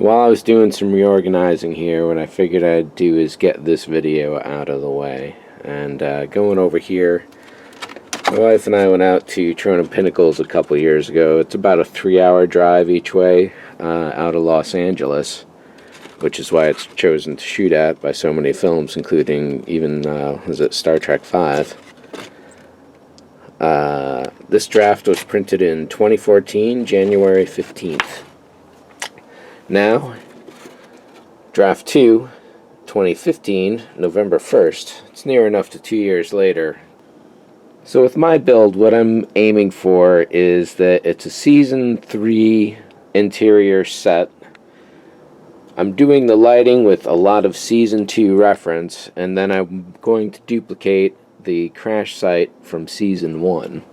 While I was doing some reorganizing here, what I figured I'd do is get this video out of the way. And going over here, my wife and I went out to Trona Pinnacles a couple years ago. It's about a 3-hour drive each way out of Los Angeles, which is why it's chosen to shoot at by so many films, including even, was it Star Trek V? This draft was printed in 2014, January 15th. Now, draft 2, 2015, November 1st. It's near enough to 2 years later. So with my build, what I'm aiming for is that it's a Season 3 interior set. I'm doing the lighting with a lot of Season 2 reference, and then I'm going to duplicate the crash site from Season 1.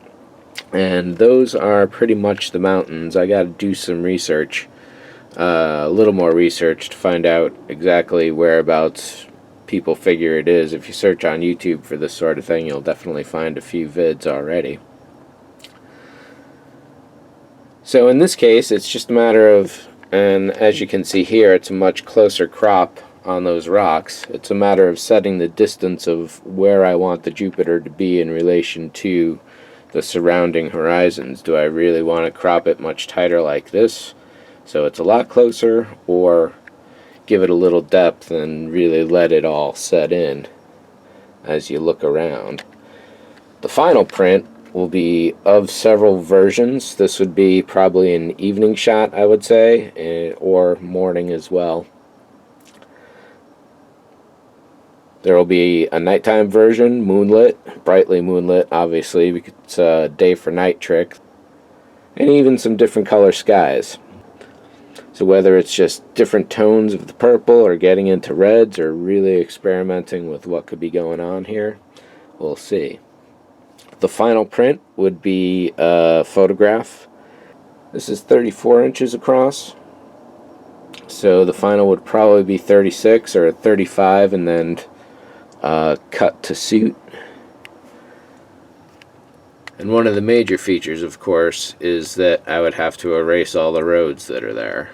And those are pretty much the mountains. I gotta do some research. A little more research to find out exactly whereabouts people figure it is. If you search on YouTube for this sort of thing, you'll definitely find a few vids already. So in this case, it's just a matter of, and as you can see here, it's a much closer crop on those rocks. It's a matter of setting the distance of where I want the Jupiter to be in relation to the surrounding horizons. Do I really want to crop it much tighter like this, so it's a lot closer, or give it a little depth and really let it all set in as you look around? The final print will be of several versions. This would be probably an evening shot, I would say, or morning as well. There will be a nighttime version, moonlit, brightly moonlit, obviously, because it's a day for night trick, and even some different color skies. So whether it's just different tones of the purple or getting into reds or really experimenting with what could be going on here, we'll see. The final print would be a photograph. This is 34 inches across. So the final would probably be 36 or 35 and then cut to suit. And one of the major features, of course, is that I would have to erase all the roads that are there.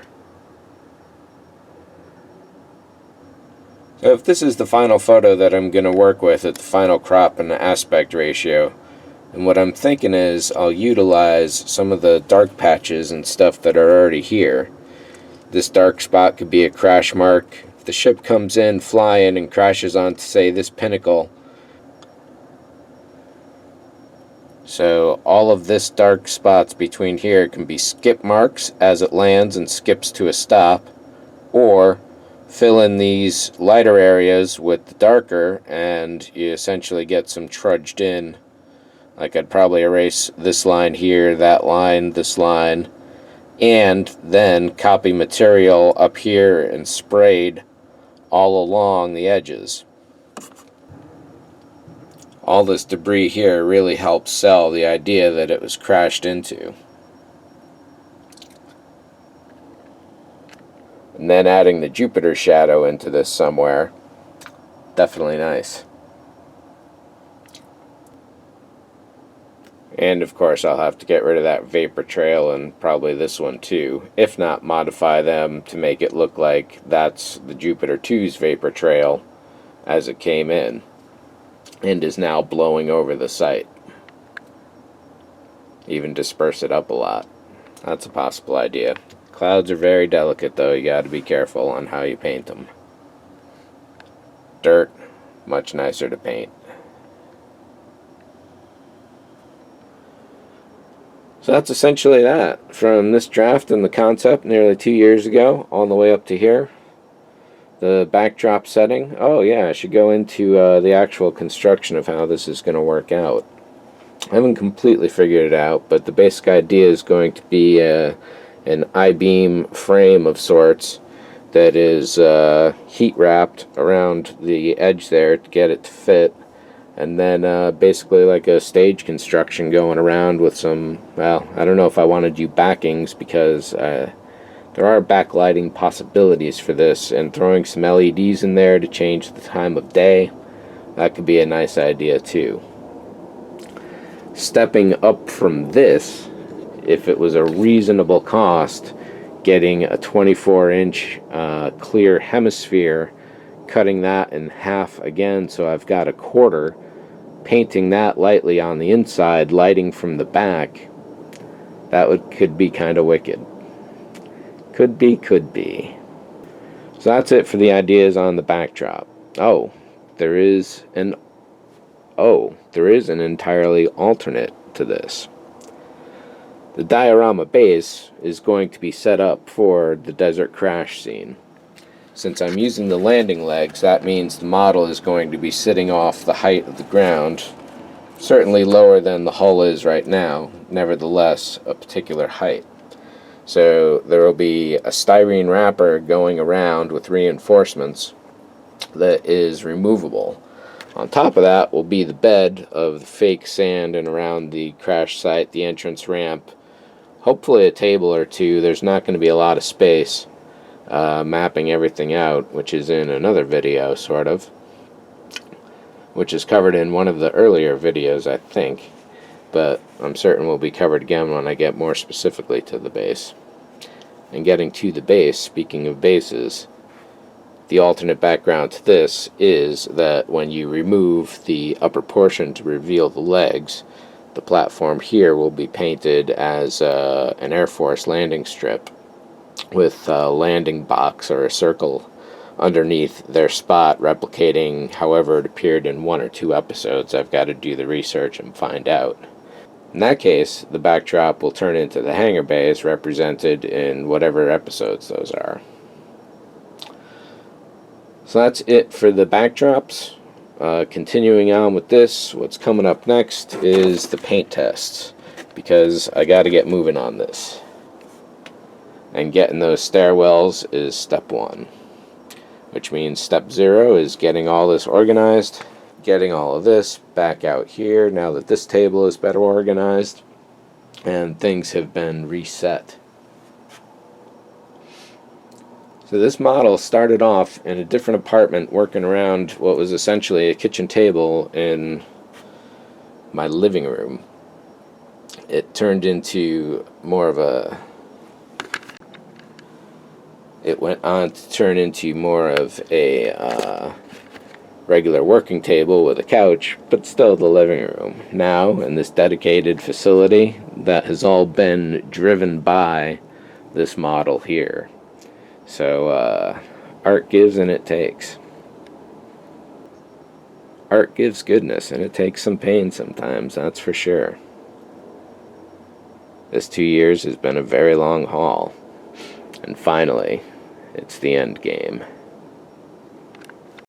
So if this is the final photo that I'm going to work with at the final crop and aspect ratio, and what I'm thinking is I'll utilize some of the dark patches and stuff that are already here. This dark spot could be a crash mark. If the ship comes in flying and crashes onto, say, this pinnacle, so all of this dark spots between here can be skip marks as it lands and skips to a stop, or fill in these lighter areas with the darker and you essentially get some trudged in. Like I'd probably erase this line here, that line, this line, and then copy material up here and sprayed all along the edges. All this debris here really helps sell the idea that it was crashed into. And then adding the Jupiter shadow into this somewhere, definitely nice. And of course I'll have to get rid of that vapor trail and probably this one too, if not modify them to make it look like that's the Jupiter 2's vapor trail as it came in and is now blowing over the site. Even disperse it up a lot. That's a possible idea. Clouds are very delicate though, you gotta be careful on how you paint them. Dirt, much nicer to paint. So that's essentially that. From this draft and the concept nearly 2 years ago, all the way up to here. The backdrop setting. Oh yeah, I should go into the actual construction of how this is going to work out. I haven't completely figured it out, but the basic idea is going to be an I-beam frame of sorts that is heat wrapped around the edge there to get it to fit, and then basically like a stage construction going around with some, well, I don't know if I want to do backings because there are backlighting possibilities for this, and throwing some LEDs in there to change the time of day, that could be a nice idea too. Stepping up from this, if it was a reasonable cost, getting a 24-inch clear hemisphere, cutting that in half again so I've got a quarter, painting that lightly on the inside, lighting from the back. That could be kind of wicked. Could be. So that's it for the ideas on the backdrop. There is an entirely alternate to this. The diorama base is going to be set up for the desert crash scene. Since I'm using the landing legs, that means the model is going to be sitting off the height of the ground, certainly lower than the hull is right now, nevertheless a particular height. So there will be a styrene wrapper going around with reinforcements that is removable. On top of that will be the bed of the fake sand and around the crash site, the entrance ramp, hopefully a table or two. There's not going to be a lot of space, mapping everything out, which is in another video, sort of, which is covered in one of the earlier videos, I think, but I'm certain will be covered again when I get more specifically to the base. And getting to the base, speaking of bases, the alternate background to this is that when you remove the upper portion to reveal the legs, the platform here will be painted as an Air Force landing strip with a landing box or a circle underneath their spot, replicating however it appeared in 1 or 2 episodes. I've got to do the research and find out. In that case, the backdrop will turn into the hangar bays represented in whatever episodes those are. So that's it for the backdrops. Continuing on with this, what's coming up next is the paint tests, because I got to get moving on this. And getting those stairwells is step 1, which means step 0 is getting all this organized, getting all of this back out here now that this table is better organized and things have been reset. So this model started off in a different apartment working around what was essentially a kitchen table in my living room. It turned into more of a... It went on to turn into more of a regular working table with a couch, but still the living room. Now, in this dedicated facility, that has all been driven by this model here. So, art gives and it takes. Art gives goodness, and it takes some pain sometimes, that's for sure. This 2 years has been a very long haul. And finally, it's the end game.